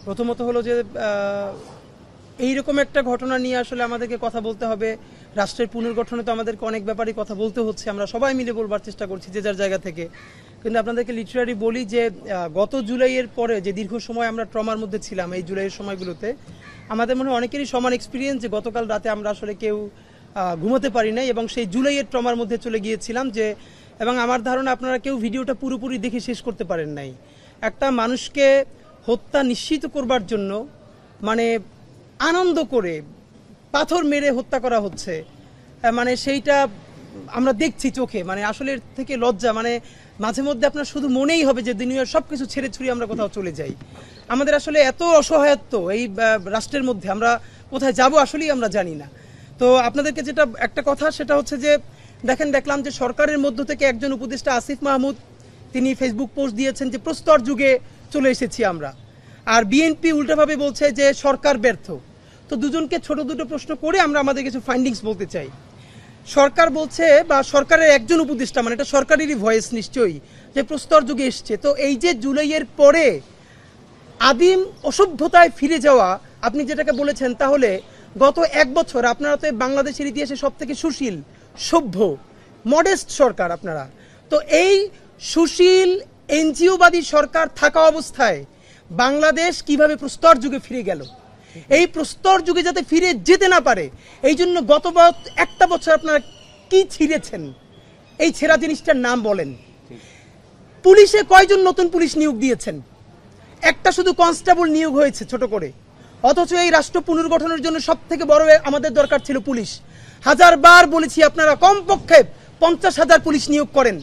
প্রথমত হলো যে এইরকম একটা ঘটনা নিয়ে আসলে আমাদেরকে কথা বলতে হবে। রাষ্ট্রের পুনর্গঠনে তো আমাদেরকে অনেক ব্যাপারে কথা বলতে হচ্ছে, আমরা সবাই মিলে বলবার চেষ্টা করছি যে যার জায়গা থেকে। কিন্তু আপনাদেরকে লিটারারি বলি যে গত জুলাইয়ের পরে যে দীর্ঘ সময় আমরা ট্রমার মধ্যে ছিলাম, এই জুলাইয়ের সময়গুলোতে আমাদের মনে হয় অনেকেরই সমান এক্সপিরিয়েন্স যে গতকাল রাতে আমরা আসলে কেউ ঘুমোতে পারি নাই এবং সেই জুলাইয়ের ট্রমার মধ্যে চলে গিয়েছিলাম যে, এবং আমার ধারণা আপনারা কেউ ভিডিওটা পুরোপুরি দেখে শেষ করতে পারেন নাই। একটা মানুষকে হত্যা নিশ্চিত করবার জন্য মানে আনন্দ করে পাথর মেরে হত্যা করা হচ্ছে, মানে সেইটা আমরা দেখছি চোখে, মানে আসলে এর থেকে লজ্জা, মানে মাঝে মধ্যে আপনার শুধু মনেই হবে যে দুনিয়ার সব কিছু ছেড়ে ছুড়ে আমরা কোথাও চলে যাই। আমাদের আসলে এত অসহায়ত্ব এই রাষ্ট্রের মধ্যে, আমরা কোথায় যাব আসলেই আমরা জানি না। তো আপনাদেরকে যেটা একটা কথা সেটা হচ্ছে যে দেখলাম যে সরকারের মধ্য থেকে একজন উপদেষ্টা আসিফ মাহমুদ তিনি ফেসবুক পোস্ট দিয়েছেন যে প্রস্তর যুগে চলে এসেছি আমরা, আর বিএনপি উল্টাভাবে বলছে যে সরকার ব্যর্থ। তো দুজনকে ছোট দুটো প্রশ্ন করে আমরা আমাদের কিছু ফাইন্ডিংস বলতে চাই। সরকার বলছে বা সরকারের একজন উপদেষ্টা, মানে এটা সরকারেরই ভয়েস নিশ্চয়ই, যে প্রস্তর যুগে এসছে। তো এই যে জুলাইয়ের পরে আদিম অসভ্যতায় ফিরে যাওয়া আপনি যেটাকে বলেছেন, তাহলে গত এক বছর আপনারা তো বাংলাদেশের ইতিহাসে সব থেকে সুশীল, সভ্য, মডেস্ট সরকার আপনারা। তো এই সুশীল এনজিওবাদী সরকার থাকা অবস্থায় বাংলাদেশ কিভাবে প্রস্তর যুগে ফিরে গেল? এই প্রস্তর যুগে যাতে ফিরে যেতে না পারে এই জন্য গত একটা বছর আপনারা কি ছিঁড়েছেন? এই ছেঁড়া জিনিসটার নাম বলেন। পুলিশে কয়জন নতুন পুলিশ নিয়োগ দিয়েছেন? একটা শুধু কনস্টেবল নিয়োগ হয়েছে ছোট করে। অথচ এই রাষ্ট্র পুনর্গঠনের জন্য সব থেকে বড় আমাদের দরকার ছিল পুলিশ। হাজারবার বলেছি আপনারা কমপক্ষে 50,000 পুলিশ নিয়োগ করেন।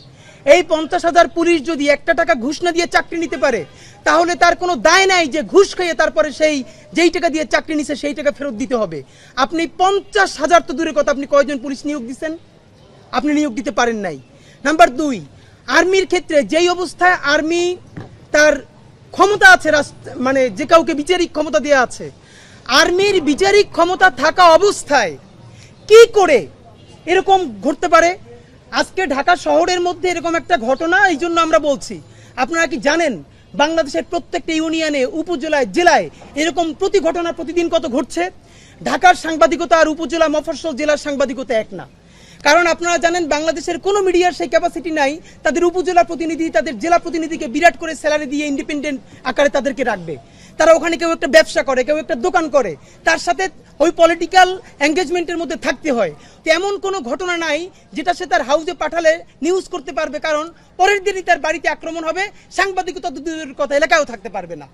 এই 50,000 পুলিশ যদি একটা টাকা ঘুষ না দিয়ে চাকরি নিতে পারে তাহলে তার কোনো দায় নাই যে ঘুষ খেয়ে তারপরে সেই যেই টাকা দিয়ে চাকরি নিছে সেই টাকা ফেরত দিতে হবে। আপনি 50,000 তো দূরের কথা, আপনি কয়জন পুলিশ নিয়োগ দিচ্ছেন? আপনি নিয়োগ দিতে পারেন নাই। নাম্বার 2, আর্মির ক্ষেত্রে যেই অবস্থায় আর্মি তার ক্ষমতা আছে, মানে যে কাউকে বিচারিক ক্ষমতা দেওয়া আছে, আর্মির বিচারিক ক্ষমতা থাকা অবস্থায় কি করে এরকম ঘটতে পারে? আজকে ঢাকা শহরের মধ্যে এরকম একটা ঘটনা, এই জন্য আমরা বলছি, আপনারা কি জানেন বাংলাদেশের প্রত্যেকটা ইউনিয়নে, উপজেলায়, জেলায় এরকম প্রতি ঘটনা প্রতিদিন কত ঘটছে? ঢাকার সাংবাদিকতা আর উপজেলা, মফস্বল জেলার সাংবাদিকতা এক না। কারণ আপনারা জানেন বাংলাদেশের কোনো মিডিয়ার সেই ক্যাপাসিটি নাই তাদের উপজেলা প্রতিনিধি, তাদের জেলা প্রতিনিধিকে বিরাট করে স্যালারি দিয়ে ইন্ডিপেন্ডেন্ট আকারে তাদেরকে রাখবে। তারা ওখানে কেউ একটা ব্যবসা করে, কেউ একটা দোকান করে, তার সাথে ওই পলিটিক্যাল এঙ্গেজমেন্টের মধ্যে থাকতে হয়। তো এমন কোনো ঘটনা নাই যেটা সে তার হাউসে পাঠালে নিউজ করতে পারবে, কারণ পরের দিনই তার বাড়িতে আক্রমণ হবে, সাংবাদিকতা দূরের কথা এলাকায়ও থাকতে পারবে না।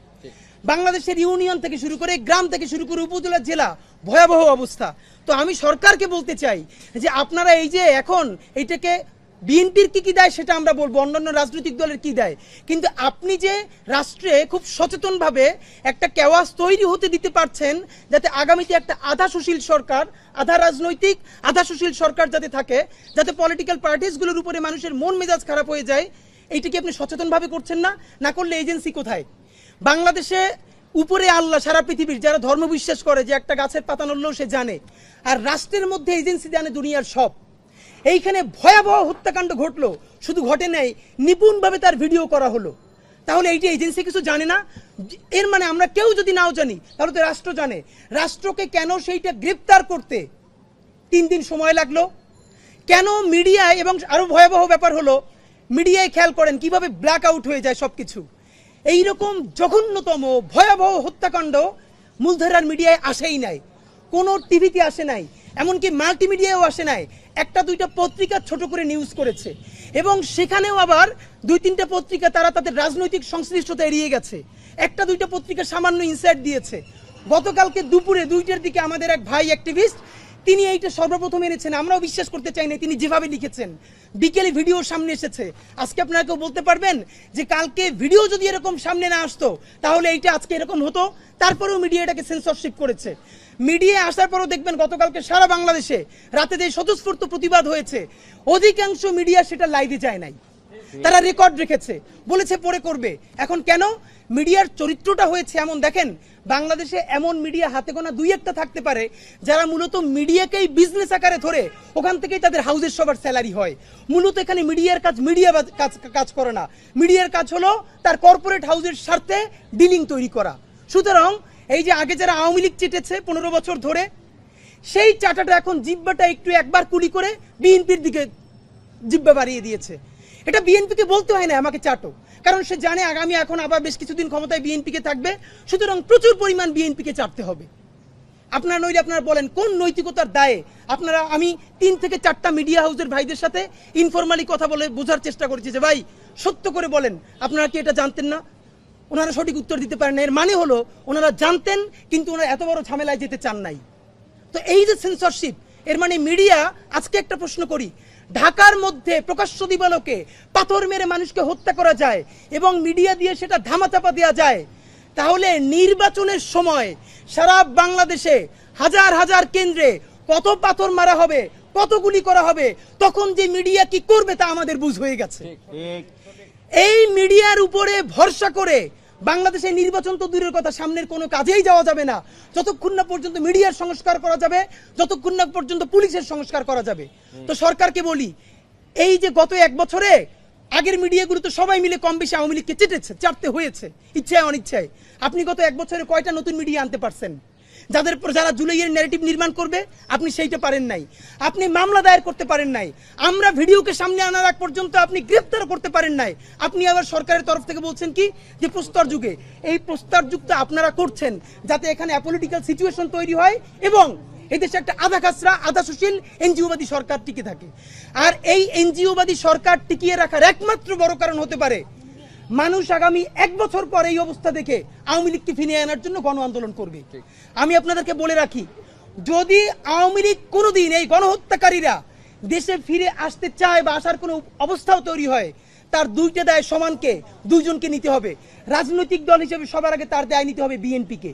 বাংলাদেশের ইউনিয়ন থেকে শুরু করে, গ্রাম থেকে শুরু করে, উপজেলা, জেলা, ভয়াবহ অবস্থা। তো আমি সরকারকে বলতে চাই যে আপনারা এই যে এখন এইটাকে বিএনপির কি দেয় সেটা আমরা বলবো, অন্যান্য রাজনৈতিক দলের কি দেয়, কিন্তু আপনি যে রাষ্ট্রে খুব সচেতনভাবে একটা কেওয়াস তৈরি হতে দিতে পারছেন যাতে আগামীতে একটা আধা সুশীল সরকার, আধা রাজনৈতিক আধা সুশীল সরকার যাতে থাকে, যাতে পলিটিক্যাল পার্টিসগুলোর উপরে মানুষের মন মেজাজ খারাপ হয়ে যায়, এইটা কি আপনি সচেতনভাবে করছেন না? না করলে এজেন্সি কোথায়? বাংলাদেশে উপরে আল্লাহ, সারা পৃথিবীর যারা ধর্ম বিশ্বাস করে যে একটা গাছের পাতা নড়লেও সে জানে, আর রাষ্ট্রের মধ্যে এজেন্সি জানে দুনিয়ার সব। এইখানে ভয়াবহ হত্যাকাণ্ড ঘটলো, শুধু ঘটে নাই, নিপুণভাবে তার ভিডিও করা হলো। তাহলে এইটা এজেন্সি কিছু জানে না? এর মানে আমরা কেউ যদি নাও জানি তাহলে তো রাষ্ট্র জানে। রাষ্ট্রকে কেন সেইটা গ্রেপ্তার করতে 3 দিন সময় লাগলো? কেন মিডিয়ায়, এবং আরো ভয়াবহ ব্যাপার হলো মিডিয়ায় খেয়াল করেন কিভাবে ব্ল্যাক আউট হয়ে যায় সবকিছু। এইরকম জঘন্যতম ভয়াবহ হত্যাকাণ্ড মূলধারার মিডিয়ায় আসেই নাই, কোনো টিভিতে আসে নাই, এমনকি মাল্টিমিডিয়াও আসে নাই। একটা দুইটা পত্রিকা ছোট করে নিউজ করেছে, এবং সেখানেও আবার 2-3টা পত্রিকা তারা তাদের রাজনৈতিক সংশ্লিষ্টতা এড়িয়ে গেছে। একটা দুইটা পত্রিকা সামান্য ইনসাইট দিয়েছে। গতকালকে দুপুরে 2টার দিকে আমাদের এক ভাই অ্যাক্টিভিস্ট তিনি এইটা সর্বপ্রথম এনেছেন, আমরাও বিশ্বাস করতে চাই না তিনি যেভাবে লিখেছেন। বিকেলে ভিডিও সামনে এসেছে। আজকে আপনারা কেউ বলতে পারবেন যে কালকে ভিডিও যদি এরকম সামনে না আসতো তাহলে এইটা আজকে এরকম হতো? তারপরেও মিডিয়া এটাকে সেন্সরশিপ করেছে। মিডিয়া আসার পরও দেখবেন গতকালকে সারা বাংলাদেশে রাতে যে স্বতঃস্ফূর্ত প্রতিবাদ হয়েছে, অধিকাংশ মিডিয়া সেটা লাইভে যায় নাই, তারা রেকর্ড রেখেছে, বলেছে পরে করবে। এখন কেন? মিডিয়ার চরিত্রটা হয়েছে এমন। দেখেন বাংলাদেশে এমন মিডিয়া হাতে গোনা 2-1টা থাকতে পারে যারা মূলত মিডিয়াকেই বিজনেস আকারে ধরে ওখান থেকেই তাদের হাউসের সবার স্যালারি হয়। মূলত এখানে মিডিয়ার কাজ কাজ করে না। মিডিয়ার কাজ হলো তার কর্পোরেট হাউসের স্বার্থে ডিলিং তৈরি করা। সুতরাং এই যে আগে যারা আওয়ামী লীগ চেটেছে 15 বছর ধরে, সেই চাটাটা এখন জিব্বাটা একটু একবার কুলি করে বিএনপির দিকে জিব্বা বাড়িয়ে দিয়েছে। এটা বিএনপিকে বলতে হয় না আমাকে চাটো, কারণ সে জানে আগামী এখন আবার বেশ কিছুদিন ক্ষমতায় বিএনপিকে থাকবে, সুতরাং প্রচুর পরিমাণ বিএনপিকে চাটতে হবে। আপনারা নইলে আপনারা বলেন কোন নৈতিকতার দায়ে আপনারা, আমি 3 থেকে 4টা মিডিয়া হাউসের ভাইদের সাথে ইনফরমালি কথা বলে বোঝার চেষ্টা করেছি যে ভাই সত্য করে বলেন আপনারা কি এটা জানতেন না? ওনারা সঠিক উত্তর দিতে পারেন না। এর মানে হলো ওনারা জানতেন কিন্তু ওনারা এত বড় ঝামেলায় যেতে চান নাই। তো এই যে সেন্সরশিপ, এর মানে মিডিয়া, আজকে একটা প্রশ্ন করি, ঢাকার মধ্যে প্রকাশ্য দিবালোকে পাথর মেরে মানুষকে হত্যা করা যায় এবং মিডিয়া দিয়ে সেটা ধামাচাপা দেওয়া যায়, তাহলে নির্বাচনের সময় সারা বাংলাদেশে হাজার হাজার কেন্দ্রে কত পাথর মারা হবে, কত গুলি করা হবে, তখন যে মিডিয়া কি করবে তা আমাদের বুঝ হয়ে গেছে। এই মিডিয়ার উপরে ভরসা করে বাংলাদেশে নির্বাচন তো দূরের কথা, সামনের কোনো কাজেই যাওয়া যাবে না যতক্ষণ না পর্যন্ত মিডিয়ার সংস্কার করা যাবে, যতক্ষণ না পর্যন্ত পুলিশের সংস্কার করা যাবে। তো সরকারকে বলি, এই যে গত 1 বছরে আগের মিডিয়াগুলো তো সবাই মিলে কম বেশি আওয়ামী লীগকে চেটেছে, চাটতে হয়েছে ইচ্ছায় অনিচ্ছায়। আপনি গত 1 বছরে কয়টা নতুন মিডিয়া আনতে পারছেন যারা জুলাইয়ের ন্যারেটিভ নির্মাণ করবে? আপনি সেইটা পারেন নাই। আপনি মামলা দায়ের করতে পারেন নাই। আমরা ভিডিওকে সামনে আনার আগ পর্যন্ত আপনি গ্রেফতার করতে পারেন নাই। আপনি আবার সরকারের তরফ থেকে বলছেন কি যে প্রস্তর যুগে, এই প্রস্তর যুগটা আপনারা করছেন যাতে এখানে অ্যাপলিটিক্যাল সিচুয়েশন তৈরি হয় এবং এদেশে একটা আধা কাঁচরা আধা সুশীল এনজিওবাদী সরকার টিকে থাকে। আর এই এনজিওবাদী সরকার টিকিয়ে রাখার একমাত্র বড় কারণ হতে পারে মানুষ আগামী 1 বছর পর এই অবস্থা দেখে আওয়ামী লীগকে ফিরিয়ে আনার জন্য গণ আন্দোলন করবে। আমি আপনাদেরকে বলে রাখি, যদি আওয়ামী লীগ কোনোদিন, এই গণহত্যাকারীরা দেশে ফিরে আসতে চায় বা আসার কোনো অবস্থাও তৈরি হয়, তার 2টা দায় সমানকে, 2জনকে নিতে হবে। রাজনৈতিক দল হিসেবে সবার আগে তার দায় নিতে হবে বিএনপিকে।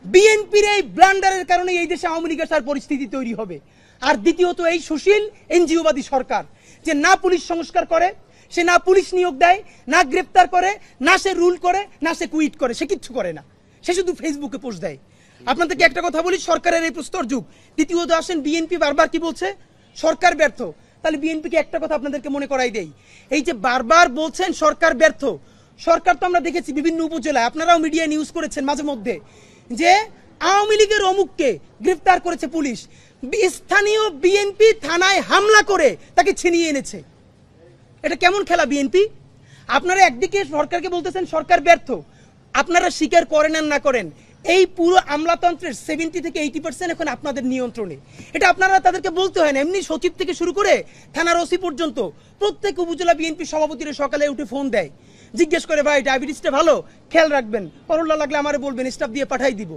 বিএনপির এই ব্লান্ডারের কারণে এই দেশে আওয়ামী লীগের আসার পরিস্থিতি তৈরি হবে। আর দ্বিতীয়ত এই সুশীল এনজিওবাদী সরকার যে না পুলিশ সংস্কার করে, সে না পুলিশ নিয়োগ দেয়, না গ্রেপ্তার করে, না সে রুল করে, না সে কুইট করে, সে কিচ্ছু করে না, সে শুধু ফেসবুকে পোস্ট দেয়। আপনাদেরকে একটা কথা বলি, সরকারের এই প্রস্তর যুগ। দ্বিতীয়ত আসেন, বিএনপি বারবার কি বলছে? সরকার ব্যর্থ। তাহলে বিএনপিকে একটা কথা আপনাদেরকে মনে করাই দেই, এই যে বারবার বলছেন সরকার ব্যর্থ, সরকার তো আমরা দেখেছি বিভিন্ন উপজেলায়, আপনারাও মিডিয়া নিউজ করেছেন মাঝে মধ্যে, যে আওয়ামী লীগের অমুককে গ্রেফতার করেছে পুলিশ, স্থানীয় বিএনপি থানায় হামলা করে তাকে ছিনিয়ে এনেছে। এটা কেমন খেলা বিএনপি? আপনারা একদিকে সরকারকে বলতেছেন সরকার ব্যর্থ, আপনারা স্বীকার করেন আর না করেন এই পুরো আমলাতন্ত্রের 70 থেকে 80% এখন আপনাদের নিয়ন্ত্রণে। এটা আপনারা তাদেরকে বলতে হয় না, এমনি সচিব থেকে শুরু করে থানার ওসি পর্যন্ত প্রত্যেক উপজেলা বিএনপি সভাপতিরা সকালে উঠে ফোন দেয়, জিজ্ঞেস করে ভাই ডায়াবেটিসটা ভালো, খেয়াল রাখবেন, করোনা লাগলে আমারে বলবেন, স্টাফ দিয়ে পাঠাই দিব।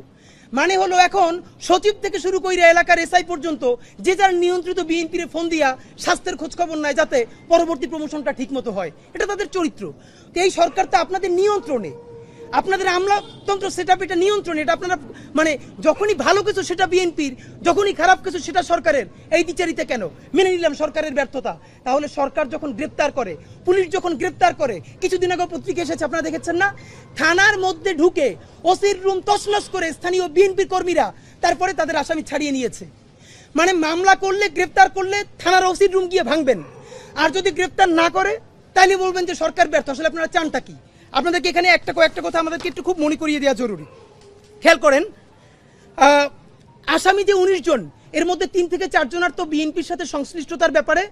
মানে হলো এখন সচিব থেকে শুরু করে এলাকার এসআই পর্যন্ত যে যার নিয়ন্ত্রিত বিএনপির ফোন দিয়া স্বাস্থ্যের খোঁজ খবর নাই যাতে পরবর্তী প্রমোশনটা ঠিক মতো হয়। এটা তাদের চরিত্র। তো এই সরকার তো আপনাদের নিয়ন্ত্রণে, আপনাদের আমলাতন্ত্র সেটআপ এটা নিয়ন্ত্রণে। এটা আপনারা মানে যখনই ভালো কিছু সেটা বিএনপির, যখনই খারাপ কিছু সেটা সরকারের। এই দ্বিচারিতা কেন? মেনে নিলাম সরকারের ব্যর্থতা, তাহলে সরকার যখন গ্রেপ্তার করে, পুলিশ যখন গ্রেপ্তার করে, কিছুদিন আগে পত্রিকা এসেছে আপনারা দেখেছেন না, থানার মধ্যে ঢুকে ওসির রুম তছনছ করে স্থানীয় বিএনপি কর্মীরা তারপরে তাদের আসামি ছাড়িয়ে নিয়েছে। মানে মামলা করলে, গ্রেপ্তার করলে থানার ওসির রুম গিয়ে ভাঙবেন, আর যদি গ্রেপ্তার না করে তাহলে বলবেন যে সরকার ব্যর্থ। আসলে আপনারা চানটা কি? আপনাদেরকে এখানে কয়েকটা কথা আমাদেরকে একটু খুব মনে করিয়ে দেওয়া জরুরি। খেয়াল করেন, আসামি যে 19 জন, এর মধ্যে 3 থেকে 4 জনের তো বিএনপির সাথে সংশ্লিষ্টতার ব্যাপারে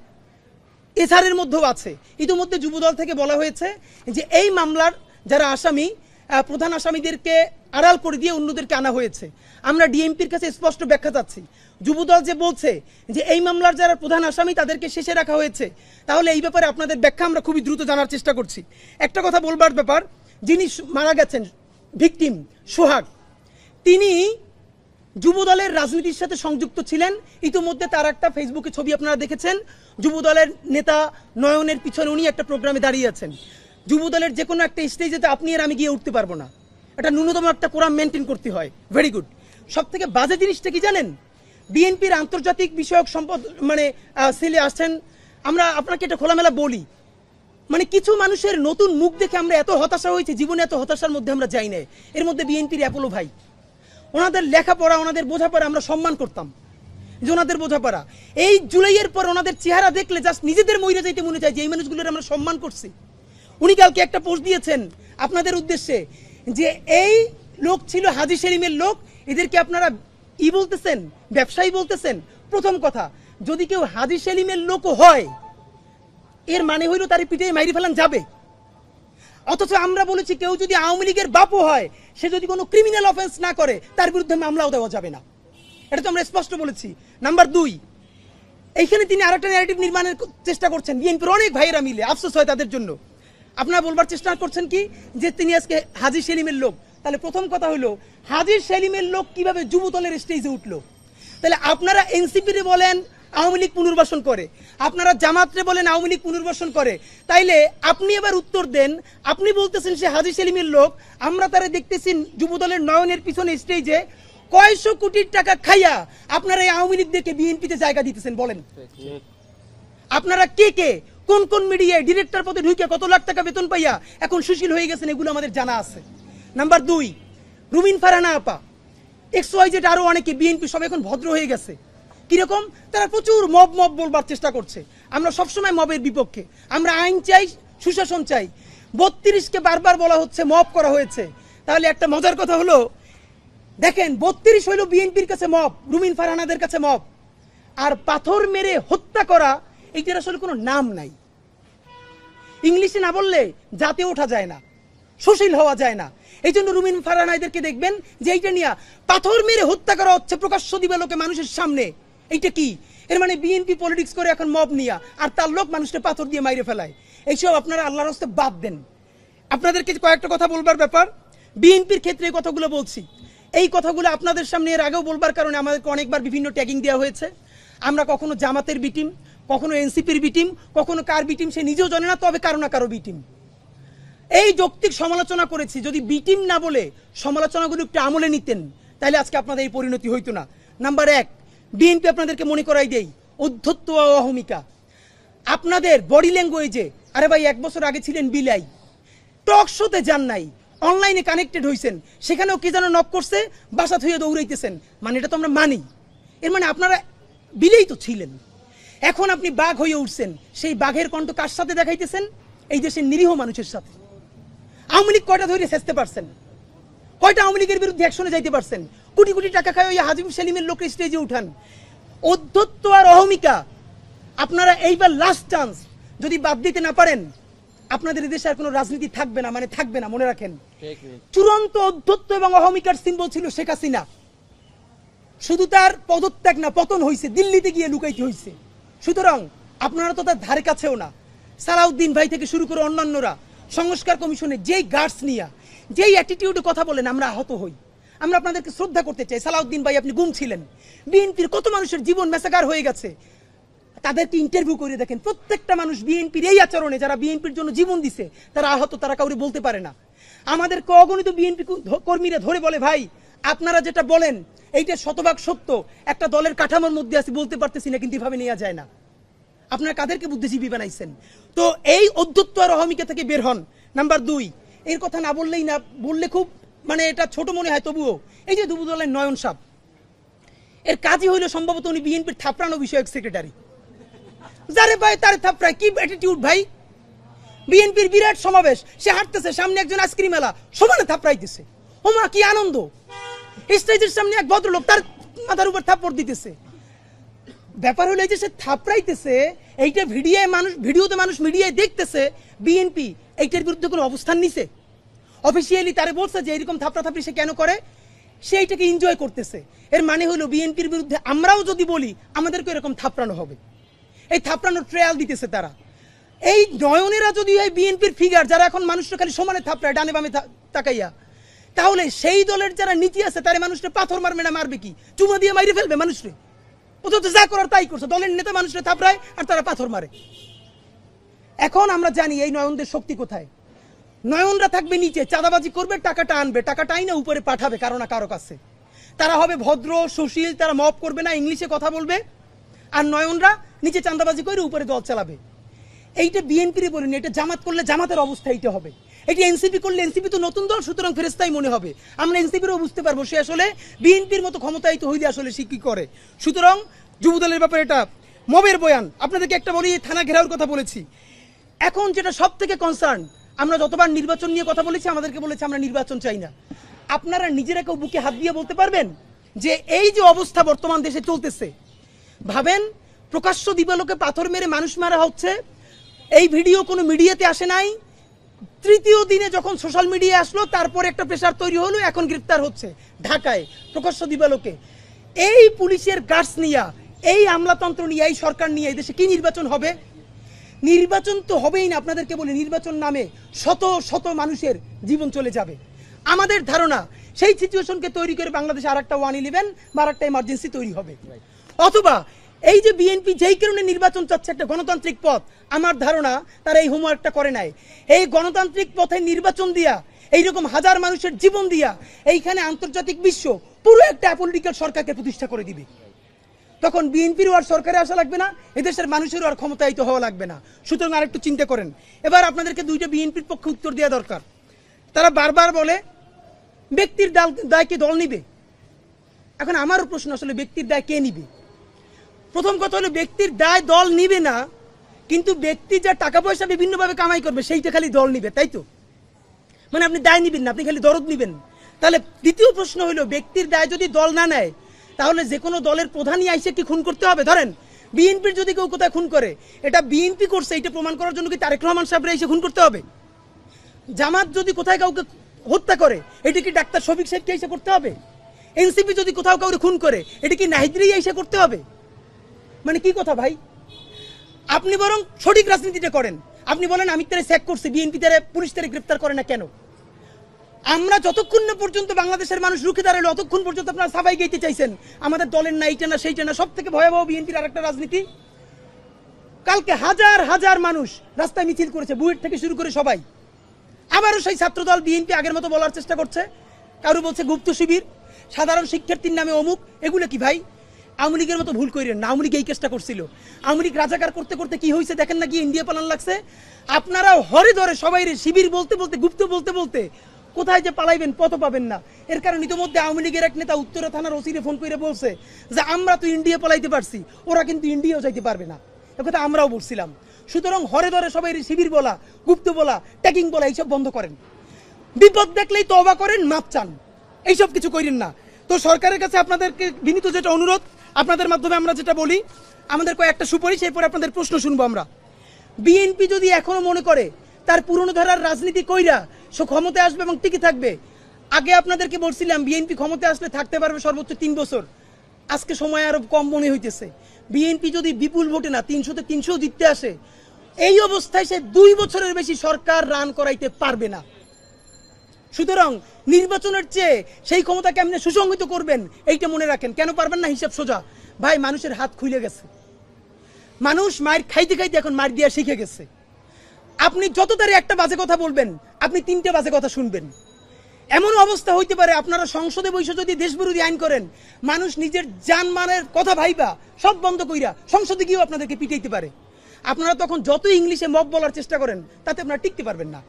এসআরের মধ্যেও আছে। ইতিমধ্যে যুবদল থেকে বলা হয়েছে যে এই মামলার যারা আসামি, প্রধান আসামিদেরকে আড়াল করে দিয়ে অন্যদেরকে আনা হয়েছে। আমরা ডিএমপির কাছে স্পষ্ট ব্যাখ্যা চাচ্ছি। যুবদল যে বলছে যে এই মামলার যারা প্রধান আসামি তাদেরকে শেষে রাখা হয়েছে, তাহলে এই ব্যাপারে আপনাদের ব্যাখ্যা আমরা খুবই দ্রুত জানার চেষ্টা করছি। একটা কথা বলবার ব্যাপার, যিনি মারা গেছেন ভিকটিম সোহাগ, তিনি যুবদলের রাজনীতির সাথে সংযুক্ত ছিলেন। ইতিমধ্যে তার একটা ফেসবুকে ছবি আপনারা দেখেছেন, যুবদলের নেতা নয়নের পিছনে উনি একটা প্রোগ্রামে দাঁড়িয়ে আছেন। যুবদলের যে কোনো একটা স্টেজে তো আপনি আর আমি গিয়ে উঠতে পারবো না, এটা ন্যূনতম একটা কোরাম মেনটেন করতে হয়। Very good. সব থেকে বাজে জিনিসটা কি জানেন? বিএনপির আন্তর্জাতিক বিষয়ক সম্পদ মানে সেলে আসছেন, আমরা আপনাকে এটা খোলামেলা বলি, মানে কিছু মানুষের নতুন মুখ দেখে আমরা এত হতাশা হয়েছি, জীবনে এত হতাশার মধ্যে আমরা যাই না। এর মধ্যে বিএনপির অ্যাপোলো ভাই, ওনাদের লেখাপড়া, ওনাদের বোঝাপড়া আমরা সম্মান করতাম, যে ওনাদের বোঝাপড়া। এই জুলাইয়ের পর ওনাদের চেহারা দেখলে জাস্ট নিজেদের মইরা যাইতে মনে চায় যে এই মানুষগুলোর আমরা সম্মান করছি। উনি কালকে একটা পোস্ট দিয়েছেন আপনাদের উদ্দেশ্যে যে এই লোক ছিল হাজী সেলিমের লোক, এদেরকে আপনারা বলতেছেন, ব্যবসায়ী বলতেছেন। প্রথম কথা, যদি কেউ হাজী সেলিমের লোকও হয়, এর মানে হইল তার পিঠে মাইরি ফেলান যাবে। অথচ আমরা বলেছি কেউ যদি আওয়ামী লীগের বাপও হয়, সে যদি কোনো ক্রিমিনাল অফেন্স না করে, তার বিরুদ্ধে মামলাও দেওয়া যাবে না। এটা তো আমরা স্পষ্ট বলেছি। নাম্বার 2, এইখানে তিনি আরেকটা ন্যারেটিভ নির্মাণের চেষ্টা করছেন, বিএনপির অনেক ভাইয়েরা মিলে, আফসোস হয় তাদের জন্য। আপনারা বলবার চেষ্টা করছেন কি যে তিনি আজকে হাজী সেলিমের লোক। তাহলে প্রথম কথা হলো, হাজী সেলিমের লোক কিভাবে যুবদলের স্টেজে উঠলো? তাহলে আপনারা এনসিপিরে বলেন আওয়ামী লীগ পুনর্বাসন করে, আপনারা জামাতরে বলেন আওয়ামী লীগ পুনর্বাসন করে, তাইলে আপনি এবার উত্তর দেন। আপনি বলতেছেন সে হাজী সেলিমের লোক, আমরা তারা দেখতেছি যুবদলের নয়নের পিছনে স্টেজে কয়শো কোটি টাকা খাইয়া আপনারা এই আওয়ামী লীগদেরকে বিএনপিতে জায়গা দিতেছেন। বলেন আপনারা কে কে কোন কোন মিডিয়ায় ডিরেক্টর পদে ঢুকে কত লাখ টাকা বেতন পাইয়া এখন সুশীল হয়ে গেছেন, এগুলো আমাদের জানা আছে। নাম্বার 2, রুমিন ফারহানা আপা, XYZ আরো অনেকে বিএনপি সব এখন ভদ্র হয়ে গেছে। কিরকম? তারা প্রচুর মব মব বলবার চেষ্টা করছে। আমরা সবসময় মবের বিপক্ষে, আমরা আইন চাই, সুশাসন চাই। 32কে বারবার বলা হচ্ছে মব করা হয়েছে। তাহলে একটা মজার কথা হলো, দেখেন 32 হইল বিএনপির কাছে মব, রুমিন ফারহানাদের কাছে মব। আর পাথর মেরে হত্যা করা, এইটার আসলে কোনো নাম নাই। ইংলিশে না বললে জাতে ওঠা যায় না, সুশীল হওয়া যায় না। এই জন্য রুমিন ফারহানাদেরকে দেখবেন যে এইটা নিয়ে পাথর মেরে হত্যা করা হচ্ছে প্রকাশ্য দিবালোকে মানুষের সামনে। এইটা কি? এর মানে বিএনপি পলিটিক্স করে এখন মব নিয়া, আর তার লোক মানুষকে পাথর দিয়ে মাইরে ফেলায়। এইসব আপনারা আল্লাহর রাস্তায় বাদ দেন। আপনাদেরকে কয়েকটা কথা বলবার ব্যাপার, বিএনপির ক্ষেত্রে এই কথাগুলো বলছি। এই কথাগুলো আপনাদের সামনে এর আগেও বলবার কারণে আমাদেরকে অনেকবার বিভিন্ন ট্যাগিং দেওয়া হয়েছে। আমরা কখনো জামাতের বিটিম, কখনো এনসিপির বিটিম, কখনো কার বিটিম সে নিজেও জানে না, তবে কারো না কারো বিটিম। এই যৌক্তিক সমালোচনা করেছি। যদি বিটিম না বলে সমালোচনাগুলো একটু আমলে নিতেন, তাহলে আজকে আপনাদের এই পরিণতি হইতো না। নাম্বার 1, বিএনপি আপনাদেরকে মনে করাই দেই অধ্যত্ব ও অহমিকা। আপনাদের বডি ল্যাঙ্গুয়েজে, আরে ভাই 1 বছর আগে ছিলেন বিলাই, টক শোতে যান নাই, অনলাইনে কানেক্টেড হয়েছেন, সেখানেও কি যেন নক করছে, বাসা থুয়ে দৌড়াইতেছেন। মানে এটা তো আমরা মানি। এর মানে আপনারা বিলেই তো ছিলেন। এখন আপনি বাঘ হয়ে উঠছেন, সেই বাঘের কণ্ঠ কার সাথে দেখাইতেছেন? এই দেশের নিরীহ মানুষের সাথে। আওয়ামী লীগ কয়টা ধরে শেষতে পারছেন? কয়টা আওয়ামী লীগের বিরুদ্ধে অ্যাকশনে যাইতে পারছেন? কোটি কোটি টাকা খায় ওই হাজী সেলিমের লোকের স্টেজে উঠান। অধ্যত্ব আর অহমিকা আপনারা এইবার লাস্ট চান্স, যদি বাদ দিতে না পারেন, আপনাদের দেশে আর কোনো রাজনীতি থাকবে না, মানে থাকবে না, মনে রাখেন। চূড়ান্ত অধ্যত্ব এবং অহমিকার সিম্বল ছিল শেখ হাসিনা। শুধু তার পদত্যাগ না, পতন হয়েছে, দিল্লিতে গিয়ে লুকাইতে হয়েছে। সুতরাং আপনারা তো তার ধারে কাছেও না। সালাউদ্দিন ভাই থেকে শুরু করে অন্যান্যরা সংস্কার কমিশনে যেই গার্ডস নিয়ে, যেই অ্যাটিটিউডে কথা বলেন, আমরা আহত হই। আমরা আপনাদেরকে শ্রদ্ধা করতে চাই। সালাউদ্দিন ভাই, আপনি গুম ছিলেন, বিএনপির কত মানুষের জীবন মেসাকার হয়ে গেছে, তাদেরকে ইন্টারভিউ করে দেখেন। প্রত্যেকটা মানুষ বিএনপির এই আচরণে, যারা বিএনপির জন্য জীবন দিছে, তারা আহত, তারা কাউরে বলতে পারে না। আমাদেরকে অগণিত বিএনপি কর্মীরা ধরে বলে, ভাই আপনারা যেটা বলেন এইটা শতভাগ সত্য, একটা দলের কাঠামোর মধ্যে আছি, বলতে পারতেছি না, কিন্তু এভাবে নেওয়া যায় না। আপনারা কাদেরকে বুদ্ধিজীবী বানাইছেন? তো এই অধ্যত্ব আর অহমিকা থেকে বের হন। নাম্বার 2, এর কথা না বললেই না, বললে খুব মানে এটা ছোট মনে হয়, তবুও এই যে যুবদলের নয়ন সাহ, এর কাজই হইল সম্ভবত উনি বিএনপির থাপড়ানো বিষয়ক সেক্রেটারি। যারে ভাই তার থাপড়ায়, কি অ্যাটিটিউড ভাই! বিএনপির বিরাট সমাবেশ, সে হাঁটতেছে, সামনে একজন আইসক্রিম এলা সমানে থাপড়াইতেছে। ওমা কি আনন্দ! স্টেজের সামনে এক ভদ্রলোক তার মাথার উপর থাপ্পড় দিতেছে। ব্যাপার হলো এই যে সে থাপড়াইতেছে, এইটা ভিডিওতে মানুষ মিডিয়ায় দেখতেছে। বিএনপি এইটার বিরুদ্ধে কোনো অবস্থান নিছে? অফিসিয়ালি তারে বলছে যে এরকম থাপড়াথাপড়ি সে কেন করে? সে এইটাকে এনজয় করতেছে। এর মানে হলো বিএনপির বিরুদ্ধে আমরাও যদি বলি, আমাদেরকে এরকম থাপড়ানো হবে। এই থাপড়ানোর ট্রায়াল দিতেছে তারা। এই নয়নেরা যদি হয় বিএনপির ফিগার, যারা এখন মানুষটা খালি সমানে থাপড়ায় ডানে বামে তাকাইয়া, তাহলে সেই দলের যারা নীতি আছে, তারা মানুষটা পাথর মারবে না মারবে কি? চুমা দিয়ে মাইরে ফেলবে মানুষরে। ও তো যা করার তাই করছে, দলের নেতা মানুষরা থাপড়ায় আর তারা পাথর মারে। এখন আমরা জানি এই নয়নদের শক্তি কোথায়। নয়নরা থাকবে নিচে, চাঁদাবাজি করবে, টাকাটা আনবে, টাকাটা আইনা উপরে পাঠাবে কারো না কারো কাছে। তারা হবে ভদ্র সুশীল, তারা মব করবে না, ইংলিশে কথা বলবে। আর নয়নরা নিচে চাঁদাবাজি করে উপরে দল চালাবে। এইটা বিএনপির বলিনি, এটা জামাত করলে জামাতের অবস্থা এইটা হবে। এটি এনসিপি করলে, এনসিপি তো নতুন দল, সুতরাং ফেরেস্তাই মনে হবে। আমরা এনসিপিরও বুঝতে পারবো সে আসলে বিএনপির মতো ক্ষমতায়িত হইলে আসলে সে কি করে। সুতরাং যুবদলের ব্যাপারে এটা মবের বয়ান। আপনাদেরকে একটা বলি, থানা ঘেরাওর কথা বলেছি। এখন যেটা সব থেকে কনসার্ন, আমরা যতবার নির্বাচন নিয়ে কথা বলেছি, আমাদেরকে বলেছে আমরা নির্বাচন চাই না। আপনারা নিজেরা কেউ বুকে হাত দিয়ে বলতে পারবেন যে এই যে অবস্থা বর্তমান দেশে চলতেছে, ভাবেন প্রকাশ্য দিবালোকে পাথর মেরে মানুষ মারা হচ্ছে, এই ভিডিও কোনো মিডিয়াতে আসে নাই, তৃতীয় দিনে যখন সোশ্যাল মিডিয়া আসলো তারপর একটা প্রেশার তৈরি হলো, এখন গ্রেফতার হচ্ছে ঢাকায় প্রকাশ্য দিবালোকে। এই পুলিশের গার্ডস নিয়ে, এই আমলাতন্ত্র নিয়ে, এই সরকার নিয়ে এই দেশে কি নির্বাচন হবে? নির্বাচন তো হবেই না। আপনাদেরকে বলি, নির্বাচন নামে শত শত মানুষের জীবন চলে যাবে। আমাদের ধারণা সেই সিচুয়েশনকে তৈরি করে বাংলাদেশে আরেকটা 111 বা আরেকটা এমার্জেন্সি তৈরি হবে। অথবা এই যে বিএনপি যেই কারণে নির্বাচন চাচ্ছে, একটা গণতান্ত্রিক পথ, আমার ধারণা তারা এই হোমওয়ার্কটা করে নাই। এই গণতান্ত্রিক পথে নির্বাচন দিয়া, এইরকম হাজার মানুষের জীবন দিয়া এইখানে আন্তর্জাতিক বিশ্ব পুরো একটা অ্যাপলিটিক্যাল সরকারকে প্রতিষ্ঠা করে দিবে। তখন বিএনপিরও আর সরকারে আসা লাগবে না, এদেশের মানুষেরও আর ক্ষমতায়িত হওয়া লাগবে না। সুতরাং আরেকটু চিন্তা করেন। এবার আপনাদেরকে দুইটা বিএনপির পক্ষে উত্তর দেওয়া দরকার। তারা বারবার বলে ব্যক্তির দায় কে দল নিবে। এখন আমারও প্রশ্ন, আসলে ব্যক্তির দায় কে নিবে? প্রথম কথা হলো, ব্যক্তির দায় দল নিবে না, কিন্তু ব্যক্তি যা টাকা পয়সা বিভিন্নভাবে কামাই করবে সেইটা খালি দল নিবে, তাই তো? মানে আপনি দায় নিবেন না, আপনি খালি দরদ নিবেন। তাহলে দ্বিতীয় প্রশ্ন হলো, ব্যক্তির দায় যদি দল না নেয় তাহলে যে কোনো দলের প্রধানই আইসে কি খুন করতে হবে? ধরেন বিএনপির যদি কেউ কোথায় খুন করে, এটা বিএনপি করছে এটা প্রমাণ করার জন্য কি তারেক রহমান সাহেবরা এসে খুন করতে হবে? জামাত যদি কোথায় কাউকে হত্যা করে, এটা কি ডাক্তার শফিক সাহেবকে এসে করতে হবে? এনসিপি যদি কোথাও কাউকে খুন করে, এটা কি নাহিদরেই এসে করতে হবে? মানে কি কথা ভাই? আপনি বরং সঠিক রাজনীতিটা করেন। আপনি বলেন আমি তারে চেক করছি, বিএনপি তারে, পুলিশ তারে গ্রেফতার করে না কেন? আমরা যতক্ষণ না পর্যন্ত বাংলাদেশের মানুষ রুখে দাঁড়ালো অতক্ষণ পর্যন্ত আপনারা সাফাই গাইতে চাইছেন আমাদের দলের না এইটা না সেইটা না। সব থেকে ভয়াবহ বিএনপির আরেকটা রাজনীতি, কালকে হাজার হাজার মানুষ রাস্তায় মিছিল করেছে, বুয়েট থেকে শুরু করে সবাই। আবারও সেই ছাত্রদল বিএনপি আগের মতো বলার চেষ্টা করছে, কারো বলছে গুপ্ত শিবির, সাধারণ শিক্ষার্থীর নামে অমুক। এগুলো কি ভাই? আওয়ামী লীগের মতো ভুল করেন না। আওয়ামী লীগ এই কেসটা করছিল, আওয়ামী লীগ রাজাকার করতে করতে কি হয়েছে দেখেন না, কি ইন্ডিয়া পালান লাগছে। আপনারা হরে ধরে সবাই শিবির বলতে বলতে, গুপ্ত বলতে বলতে কোথায় যে পালাইবেন পথ পাবেন না। এর কারণ ইতিমধ্যে আওয়ামী লীগের এক নেতা উত্তরা থানার ওসিরে ফোন করে বলছে যে আমরা তো ইন্ডিয়া পালাইতে পারছি, ওরা কিন্তু ইন্ডিয়াও যাইতে পারবে না। একথা আমরাও বলছিলাম। সুতরাং হরে ধরে সবাই শিবির বলা, গুপ্ত বলা, ট্যাগিং বলা এইসব বন্ধ করেন। বিপদ দেখলেই তওবা করেন, মাপ চান, এইসব কিছু করেন না। তো সরকারের কাছে আপনাদেরকে বিনীত যেটা অনুরোধ, আপনাদের মাধ্যমে আমরা যেটা বলি, আমাদের কয়েকটা সুপারিশ, এরপরে আপনাদের প্রশ্ন শুনবো আমরা। বিএনপি যদি এখনো মনে করে তার পুরনো ধারার রাজনীতি কইরা সে ক্ষমতায় আসবে এবং টিকে থাকবে, আগে আপনাদেরকে বলছিলাম বিএনপি ক্ষমতায় আসলে থাকতে পারবে সর্বোচ্চ 3 বছর। আজকে সময় আরো কম মনে হইতেছে। বিএনপি যদি বিপুল ভোটে না 300-তে 300 জিততে আসে, এই অবস্থায় সে 2 বছরের বেশি সরকার রান করাইতে পারবে না। সুতরাং নির্বাচনের চেয়ে সেই ক্ষমতা কেমনে সুসংহত করবেন এইটা মনে রাখেন। কেন পারবেন না? হিসাব সোজা ভাই, মানুষের হাত খুলে গেছে। মানুষ মার খাইতে খাইতে এখন মার দিয়া শিখে গেছে। আপনি যত তারে একটা বাজে কথা বলবেন, আপনি 3টে বাজে কথা শুনবেন। এমন অবস্থা হইতে পারে আপনারা সংসদে বসে যদি দেশবিরোধী আইন করেন, মানুষ নিজের জানমালের কথা ভাইবা সব বন্ধ কইরা সংসদে গিয়েও আপনাদেরকে পিটাইতে পারে। আপনারা তখন যত ইংলিশে মব বলার চেষ্টা করেন, তাতে আপনারা টিকতে পারবেন না।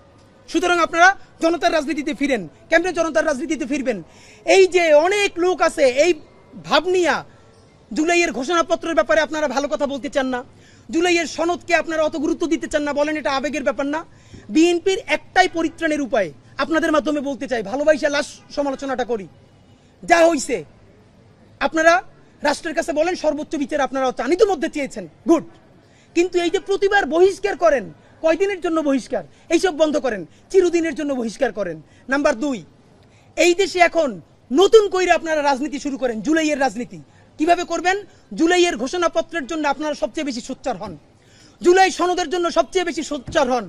সুতরাং আপনারা জনতার রাজনীতিতে ফিরেন। কেমনে জনতার রাজনীতিতে ফিরবেন? এই যে অনেক লোক আছে এই ভাব নিয়া জুলাইয়ের ঘোষণাপত্রের ব্যাপারে আপনারা ভালো কথা বলতে চান না, জুলাইয়ের সনদকে আপনারা অত গুরুত্ব দিতে চান না, বলেন এটা আবেগের ব্যাপার না। বিএনপির একটাই পরিত্রাণের উপায়, আপনাদের মাধ্যমে বলতে চাই, ভালোবাসা লাশ সমালোচনাটা করি। যা হইছে আপনারা রাষ্ট্রের কাছে বলেন সর্বোচ্চ বিচার আপনারাও চান, ইতিমধ্যে চেয়েছেন, গুড। কিন্তু এই যে প্রতিবার বহিষ্কার করেন, কয়দিনের জন্য বহিষ্কার? এইসব বন্ধ করেন, চিরদিনের জন্য বহিষ্কার করেন। নাম্বার 2, এই দেশে এখন নতুন কইরা আপনারা রাজনীতি শুরু করেন, জুলাইয়ের রাজনীতি। কিভাবে করবেন? জুলাইয়ের ঘোষণাপত্রের জন্য আপনারা সবচেয়ে বেশি সোচ্চার হন, জুলাই সনদের জন্য সবচেয়ে বেশি সোচ্চার হন,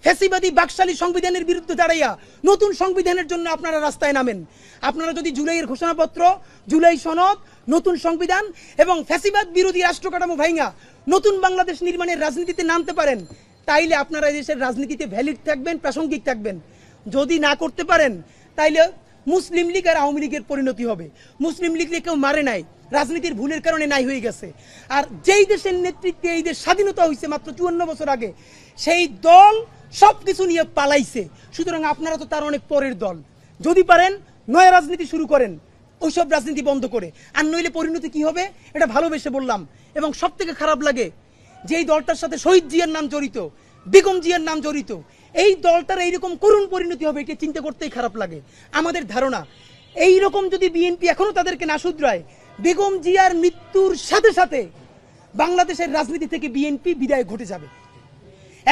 ফ্যাসিবাদী বাকশালী সংবিধানের বিরুদ্ধে দাঁড়াইয়া নতুন সংবিধানের জন্য আপনারা রাস্তায় নামেন। আপনারা যদি জুলাইয়ের ঘোষণাপত্র, জুলাই সনদ, নতুন সংবিধান এবং ফ্যাসিবাদ বিরোধী রাষ্ট্র কাঠামো ভাইঙ্গা নতুন বাংলাদেশ নির্মাণের রাজনীতিতে নামতে পারেন, তাইলে আপনারা এই দেশের রাজনীতিতে ভ্যালিড থাকবেন, প্রাসঙ্গিক থাকবেন। যদি না করতে পারেন, তাইলে মুসলিম লীগ আর আওয়ামী লীগের পরিণতি হবে। মুসলিম লীগকে কেউ মারে নাই, রাজনীতির ভুলের কারণে নাই হয়ে গেছে। আর যেই দেশের নেতৃত্বে এই দেশ স্বাধীনতা হয়েছে মাত্র 54 বছর আগে, সেই দল সবকিছু নিয়ে পালাইছে। সুতরাং আপনারা তো তার অনেক পরের দল। যদি পারেন নয়া রাজনীতি শুরু করেন, ওইসব রাজনীতি বন্ধ করে। আর নইলে পরিণতি কি হবে এটা ভালোবেসে বললাম। এবং সব থেকে খারাপ লাগে যেই দলটার সাথে শহীদ জিয়ার নাম জড়িত, বেগম জিয়ার নাম জড়িত, এই দলটার এইরকম করুণ পরিণতি হবে এটা চিন্তা করতেই খারাপ লাগে। আমাদের ধারণা এইরকম যদি বিএনপি এখনো তাদেরকে না শুধরায়, বেগম জিয়ার মৃত্যুর সাথে সাথে বাংলাদেশের রাজনীতি থেকে বিএনপি বিদায় ঘটে যাবে।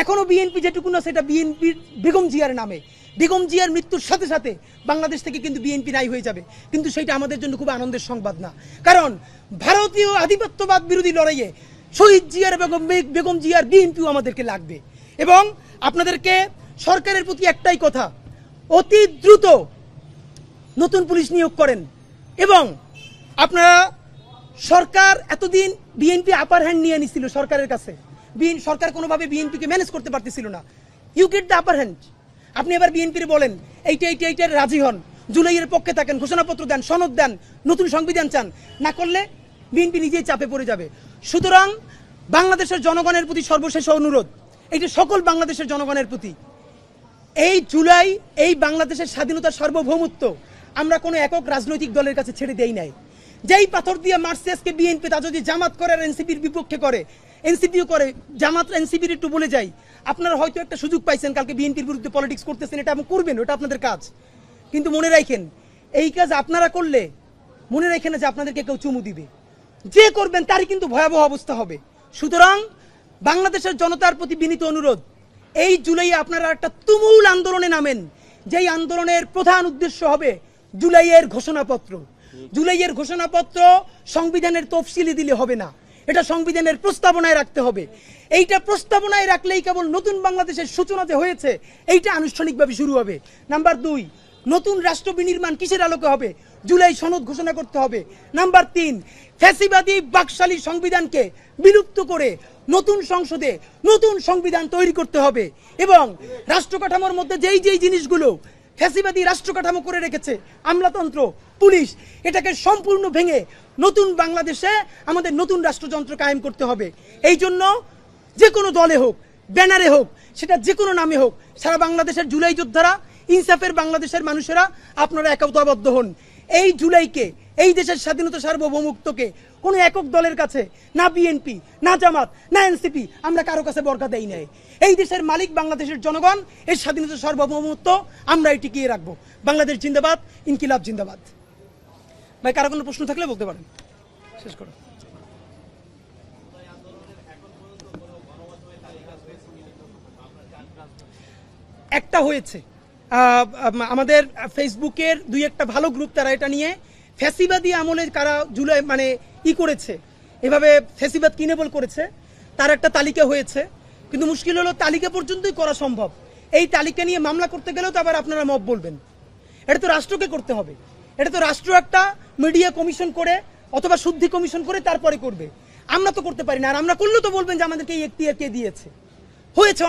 এখনো বিএনপি যেটুকু না সেটা বিএনপির বেগম জিয়ার নামে, বেগম জিয়ার মৃত্যুর সাথে সাথে বাংলাদেশ থেকে কিন্তু বিএনপি নাই হয়ে যাবে। কিন্তু সেটা আমাদের জন্য খুব আনন্দের সংবাদ না, কারণ ভারতীয় আধিপত্যবাদ বিরোধী লড়াইয়ে শহীদ জিয়ার বেগম জিয়ার বিএনপিও আমাদেরকে লাগবে। এবং আপনাদেরকে সরকারের প্রতি একটাই কথা, অতি দ্রুত নতুন পুলিশ নিয়োগ করেন। এবং আপনারা সরকার এতদিন বিএনপি আপার হ্যান্ড নিয়ে নিছিল সরকারের কাছে, সরকার কোনোভাবে বিএনপিকে ম্যানেজ করতে পারতেছিল না। You get the upper hand. আপনি এবার বিএনপির বলেন এইটার রাজি হন, জুলাইয়ের পক্ষে থাকেন, ঘোষণাপত্র দেন, সনদ দেন, নতুন সংবিধান চান, না করলে বিএনপি নিজেই চাপে পড়ে যাবে। সুতরাং বাংলাদেশের জনগণের প্রতি সর্বশেষ অনুরোধ, এইটা সকল বাংলাদেশের জনগণের প্রতি, এই জুলাই এই বাংলাদেশের স্বাধীনতার সার্বভৌমত্ব আমরা কোনো একক রাজনৈতিক দলের কাছে ছেড়ে দেই নাই। যেই পাথর দিয়ে মারছে আজকে বিএনপি, তা যদি জামাত করে আর এনসিপির বিপক্ষে করে, এনসিপিও করে, জামাত এনসিপির একটু বলে যাই, আপনারা হয়তো একটা সুযোগ পাইছেন কালকে বিএনপির বিরুদ্ধে পলিটিক্স করতেছেন, এটা আপনি করবেন, ওটা আপনাদের কাজ। কিন্তু মনে রাখেন এই কাজ আপনারা করলে মনে রাখেন না যে আপনাদেরকে কেউ চুমু দিবে, যে করবেন তারই কিন্তু ভয়াবহ অবস্থা হবে। সুতরাং বাংলাদেশের জনতার প্রতি বিনীত অনুরোধ, এই জুলাইয়ে আপনারা একটা তুমুল আন্দোলনে নামেন, যেই আন্দোলনের প্রধান উদ্দেশ্য হবে জুলাইয়ের ঘোষণাপত্র। জুলাইয়ের ঘোষণাপত্র সংবিধানের তফসিলে দিলে হবে না, এটা সংবিধানের প্রস্তাবনায় রাখতে হবে। এইটা প্রস্তাবনায় রাখলেই কেবল নতুন বাংলাদেশের সূচনা যে হয়েছে এইটা আনুষ্ঠানিকভাবে শুরু হবে। নাম্বার 2, নতুন রাষ্ট্র বিনির্মাণ কিসের আলোকে হবে? জুলাই সনদ ঘোষণা করতে হবে। নাম্বার 3, ফ্যাসিবাদী বাকশালী সংবিধানকে বিলুপ্ত করে নতুন সংসদে নতুন সংবিধান তৈরি করতে হবে। এবং রাষ্ট্র কাঠামোর মধ্যে যেই জিনিসগুলো ফ্যাসিবাদী রাষ্ট্র কাঠামো করে রেখেছে, আমলাতন্ত্র, পুলিশ, এটাকে সম্পূর্ণ ভেঙে নতুন বাংলাদেশে আমাদের নতুন রাষ্ট্রযন্ত্র কায়েম করতে হবে। এই জন্য যে কোনো দলে হোক, ব্যানারে হোক, সেটা যে কোনো নামে হোক, সারা বাংলাদেশের জুলাই যোদ্ধারা, ইনসাফের বাংলাদেশের মানুষেরা আপনারা একতাবদ্ধ হন। এই জুলাইকে, এই দেশের স্বাধীনতা সার্বভৌমত্বকে কোনো একক দলের কাছে, না বিএনপি, না জামাত, না এনসিপি, আমরা কারো কাছে বরকা দেই নাই। এই দেশের মালিক বাংলাদেশের জনগণ, এই স্বাধীনতা সার্বভৌমত্ব আমরা টিকিয়ে রাখবো। বাংলাদেশ জিন্দাবাদ, ইনকিলাব জিন্দাবাদ। ভাই কারো কোনো প্রশ্ন থাকলে বলতে পারেন, শেষ করো। একটা হয়েছে আমাদের ফেসবুকের 2-1টা ভালো গ্রুপ, তারা এটা নিয়ে ফ্যাসিবাদী আমলে কারা জুলাই মানে করেছে, এভাবে ফ্যাসিবাদ কিনেবল করেছে, তার একটা তালিকা হয়েছে। কিন্তু মুশকিল হলো তালিকা পর্যন্তই করা সম্ভব, এই তালিকা নিয়ে মামলা করতে গেলেও তো আবার আপনারা মব বলবেন। এটা তো রাষ্ট্রকে করতে হবে, এটা তো রাষ্ট্র একটা মিডিয়া কমিশন করে অথবা শুদ্ধি কমিশন করে তারপরে করবে। আমরা তো করতে পারি না, আর আমরা করলেও তো বলবেন যে আমাদেরকে এই এখতিয়ার কে দিয়েছে। হয়েছে